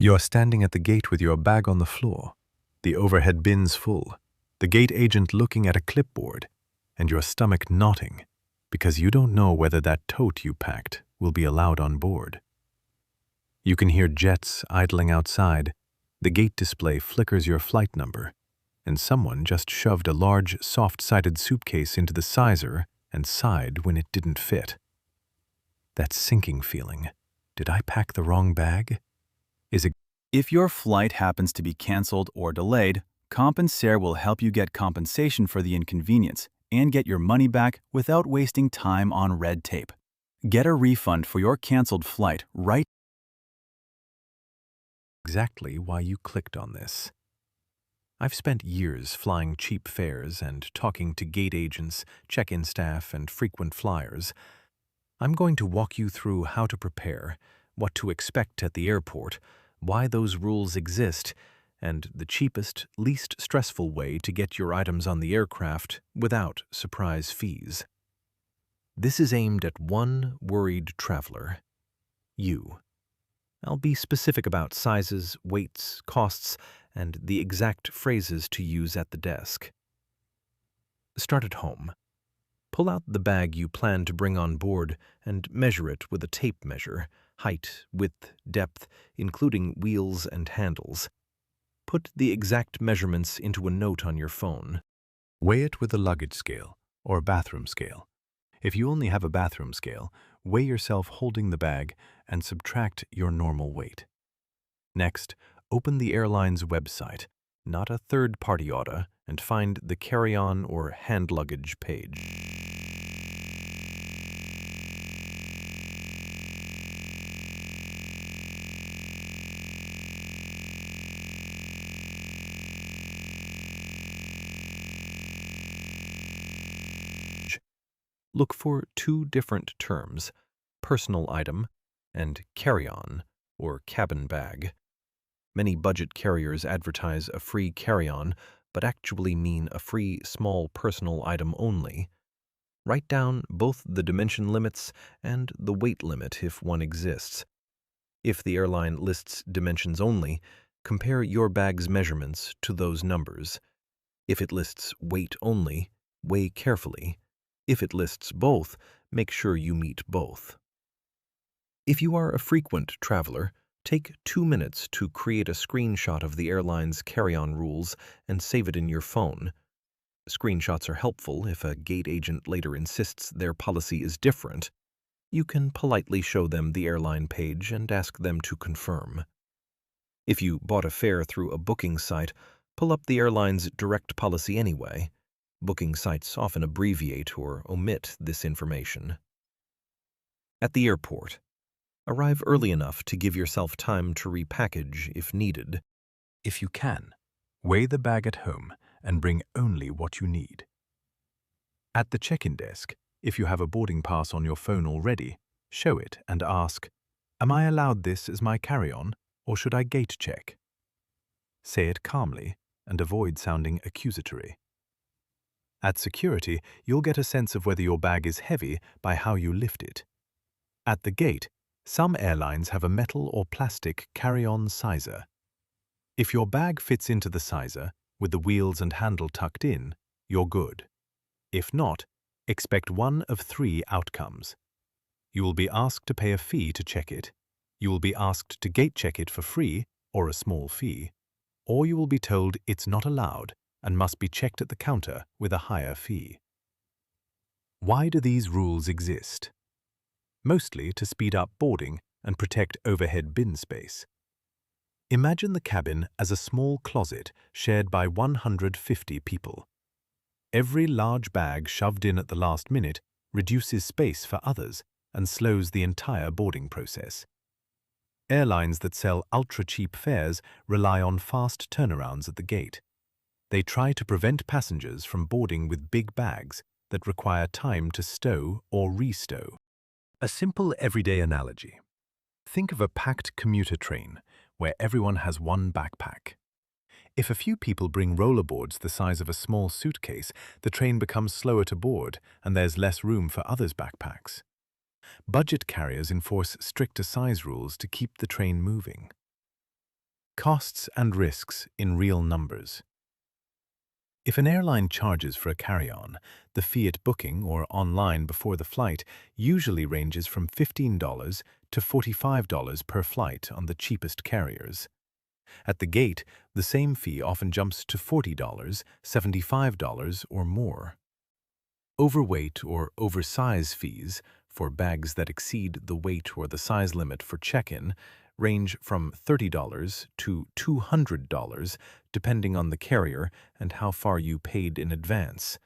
You're standing at the gate with your bag on the floor, the overhead bins full, the gate agent looking at a clipboard, and your stomach knotting because you don't know whether that tote you packed will be allowed on board. You can hear jets idling outside, the gate display flickers your flight number, and someone just shoved a large, soft-sided suitcase into the sizer and sighed when it didn't fit. That sinking feeling, did I pack the wrong bag? Is it? If your flight happens to be canceled or delayed, Compensair will help you get compensation for the inconvenience and get your money back without wasting time on red tape. Get a refund for your canceled flight right Exactly why you clicked on this. I've spent years flying cheap fares and talking to gate agents, check-in staff, and frequent flyers. I'm going to walk you through how to prepare, what to expect at the airport, why those rules exist, and the cheapest, least stressful way to get your items on the aircraft without surprise fees. This is aimed at one worried traveler: you. I'll be specific about sizes, weights, costs, and the exact phrases to use at the desk. Start at home. Pull out the bag you plan to bring on board and measure it with a tape measure, height, width, depth, including wheels and handles. Put the exact measurements into a note on your phone. Weigh it with a luggage scale or bathroom scale. If you only have a bathroom scale, weigh yourself holding the bag and subtract your normal weight. Next, open the airline's website, not a third-party order, and find the carry-on or hand luggage page. Look for two different terms, personal item and carry-on or cabin bag. Many budget carriers advertise a free carry-on, but actually mean a free small personal item only. Write down both the dimension limits and the weight limit if one exists. If the airline lists dimensions only, compare your bag's measurements to those numbers. If it lists weight only, weigh carefully. If it lists both, make sure you meet both. If you are a frequent traveler, take 2 minutes to create a screenshot of the airline's carry-on rules and save it in your phone. Screenshots are helpful if a gate agent later insists their policy is different. You can politely show them the airline page and ask them to confirm. If you bought a fare through a booking site, pull up the airline's direct policy anyway. Booking sites often abbreviate or omit this information. At the airport, arrive early enough to give yourself time to repackage if needed. If you can, weigh the bag at home and bring only what you need. At the check-in desk, if you have a boarding pass on your phone already, show it and ask, "Am I allowed this as my carry-on, or should I gate check?" Say it calmly and avoid sounding accusatory. At security, you'll get a sense of whether your bag is heavy by how you lift it. At the gate, some airlines have a metal or plastic carry-on sizer. If your bag fits into the sizer, with the wheels and handle tucked in, you're good. If not, expect one of 3 outcomes. You will be asked to pay a fee to check it, you will be asked to gate check it for free or a small fee, or you will be told it's not allowed and must be checked at the counter with a higher fee. Why do these rules exist? Mostly to speed up boarding and protect overhead bin space. Imagine the cabin as a small closet shared by 150 people. Every large bag shoved in at the last minute reduces space for others and slows the entire boarding process. Airlines that sell ultra-cheap fares rely on fast turnarounds at the gate. They try to prevent passengers from boarding with big bags that require time to stow or restow. A simple everyday analogy. Think of a packed commuter train where everyone has one backpack. If a few people bring rollerboards the size of a small suitcase, the train becomes slower to board and there's less room for others' backpacks. Budget carriers enforce stricter size rules to keep the train moving. Costs and risks in real numbers. If an airline charges for a carry-on, the fee at booking or online before the flight usually ranges from $15 to $45 per flight on the cheapest carriers. At the gate, the same fee often jumps to $40, $75, or more. Overweight or oversize fees, for bags that exceed the weight or the size limit for check-in, range from $30 to $200 depending on the carrier and how far you paid in advance.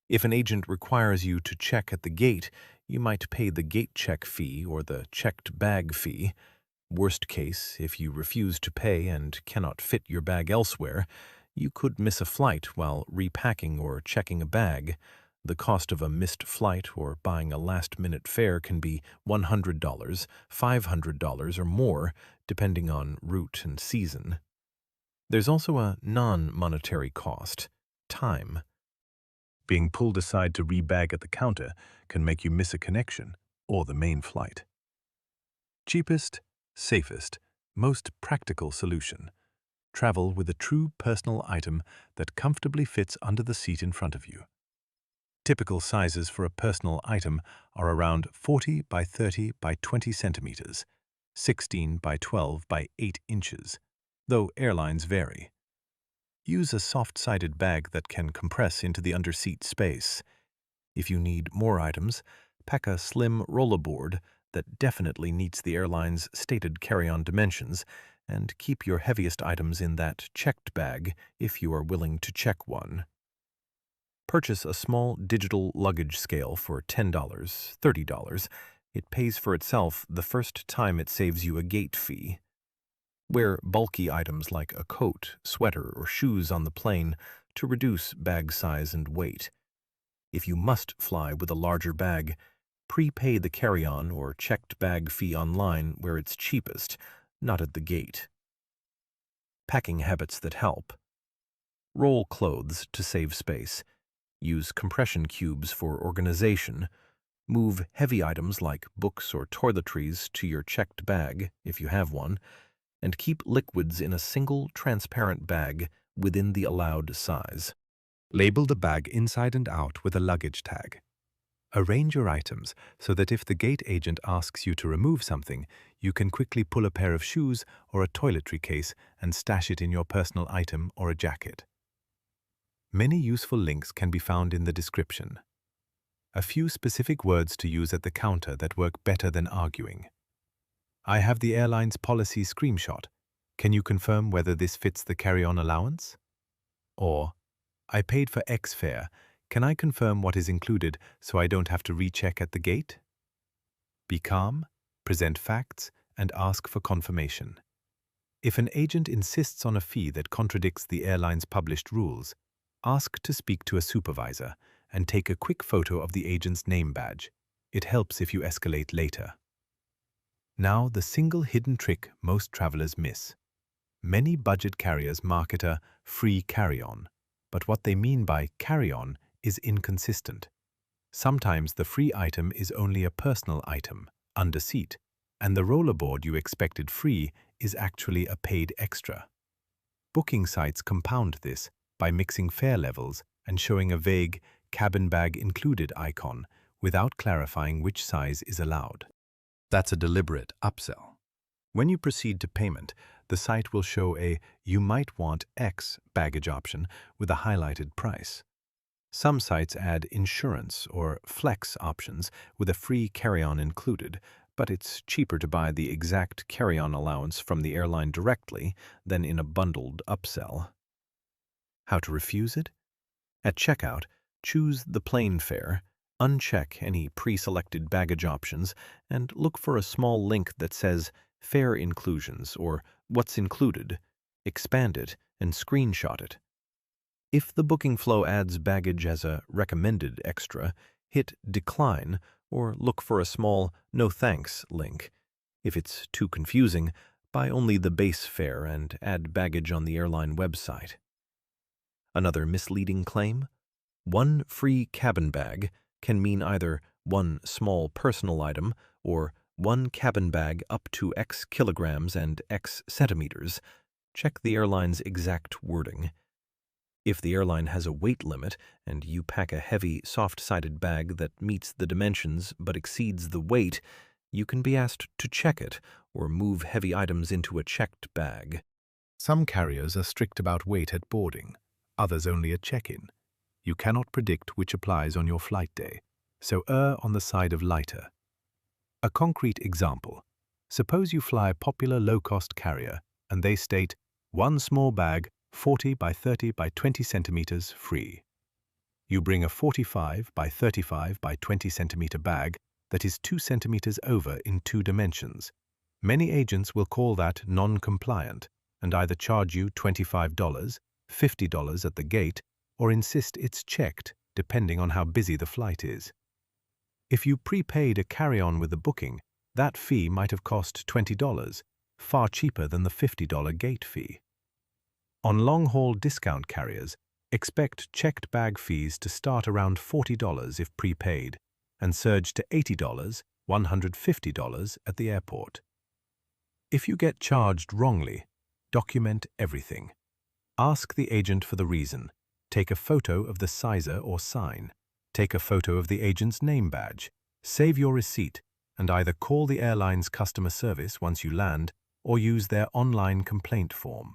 If an agent requires you to check at the gate, you might pay the gate check fee or the checked bag fee. Worst case, if you refuse to pay and cannot fit your bag elsewhere, you could miss a flight while repacking or checking a bag. The cost of a missed flight or buying a last-minute fare can be $100, $500, or more, depending on route and season. There's also a non-monetary cost: time. Being pulled aside to rebag at the counter can make you miss a connection or the main flight. Cheapest, safest, most practical solution. Travel with a true personal item that comfortably fits under the seat in front of you. Typical sizes for a personal item are around 40 by 30 by 20 centimeters, 16 by 12 by 8 inches, though airlines vary. Use a soft-sided bag that can compress into the under-seat space. If you need more items, pack a slim rollerboard that definitely meets the airline's stated carry-on dimensions, and keep your heaviest items in that checked bag if you are willing to check one. Purchase a small digital luggage scale for $10, $30. It pays for itself the first time it saves you a gate fee. Wear bulky items like a coat, sweater, or shoes on the plane to reduce bag size and weight. If you must fly with a larger bag, prepay the carry-on or checked bag fee online where it's cheapest, not at the gate. Packing habits that help. Roll clothes to save space. Use compression cubes for organization. Move heavy items like books or toiletries to your checked bag, if you have one, and keep liquids in a single transparent bag within the allowed size. Label the bag inside and out with a luggage tag. Arrange your items so that if the gate agent asks you to remove something, you can quickly pull a pair of shoes or a toiletry case and stash it in your personal item or a jacket. Many useful links can be found in the description. A few specific words to use at the counter that work better than arguing. I have the airline's policy screenshot. Can you confirm whether this fits the carry-on allowance? Or, I paid for X fare. Can I confirm what is included so I don't have to recheck at the gate? Be calm, present facts, and ask for confirmation. If an agent insists on a fee that contradicts the airline's published rules, ask to speak to a supervisor and take a quick photo of the agent's name badge. It helps if you escalate later. Now, the single hidden trick most travelers miss. Many budget carriers market a free carry-on, but what they mean by carry-on is inconsistent. Sometimes the free item is only a personal item, under seat, and the rollerboard you expected free is actually a paid extra. Booking sites compound this by mixing fare levels and showing a vague cabin bag included icon without clarifying which size is allowed. That's a deliberate upsell. When you proceed to payment, the site will show a "You might want X" baggage option with a highlighted price. Some sites add insurance or flex options with a free carry-on included, but it's cheaper to buy the exact carry-on allowance from the airline directly than in a bundled upsell. How to refuse it? At checkout, choose the plain fare, uncheck any pre-selected baggage options, and look for a small link that says Fare Inclusions or What's Included. Expand it and screenshot it. If the booking flow adds baggage as a recommended extra, hit Decline or look for a small No Thanks link. If it's too confusing, buy only the base fare and add baggage on the airline website. Another misleading claim? One free cabin bag can mean either one small personal item or one cabin bag up to X kilograms and X centimeters. Check the airline's exact wording. If the airline has a weight limit and you pack a heavy, soft-sided bag that meets the dimensions but exceeds the weight, you can be asked to check it or move heavy items into a checked bag. Some carriers are strict about weight at boarding, others only at check-in. You cannot predict which applies on your flight day, so err on the side of lighter. A concrete example. Suppose you fly a popular low-cost carrier and they state, one small bag, 40 by 30 by 20 centimeters free. You bring a 45 by 35 by 20 centimeter bag that is 2 centimeters over in 2 dimensions. Many agents will call that non-compliant and either charge you $25, $50 at the gate, or insist it's checked, depending on how busy the flight is. If you prepaid a carry-on with the booking, that fee might have cost $20, far cheaper than the $50 gate fee. On long-haul discount carriers, expect checked bag fees to start around $40 if prepaid and surge to $80, $150 at the airport. If you get charged wrongly, document everything. Ask the agent for the reason. Take a photo of the sizer or sign. Take a photo of the agent's name badge. Save your receipt and either call the airline's customer service once you land or use their online complaint form.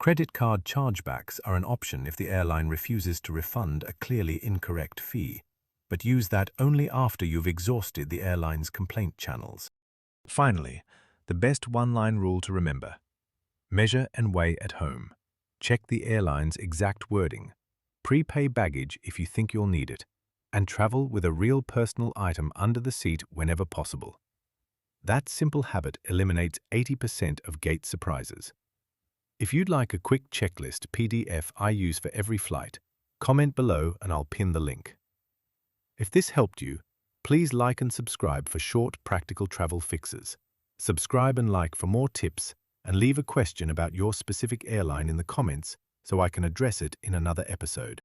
Credit card chargebacks are an option if the airline refuses to refund a clearly incorrect fee, but use that only after you've exhausted the airline's complaint channels. Finally, the best one-line rule to remember. Measure and weigh at home. Check the airline's exact wording. Prepay baggage if you think you'll need it, and travel with a real personal item under the seat whenever possible. That simple habit eliminates 80% of gate surprises. If you'd like a quick checklist PDF I use for every flight, comment below and I'll pin the link. If this helped you, please like and subscribe for short practical travel fixes. Subscribe and like for more tips, and leave a question about your specific airline in the comments so I can address it in another episode.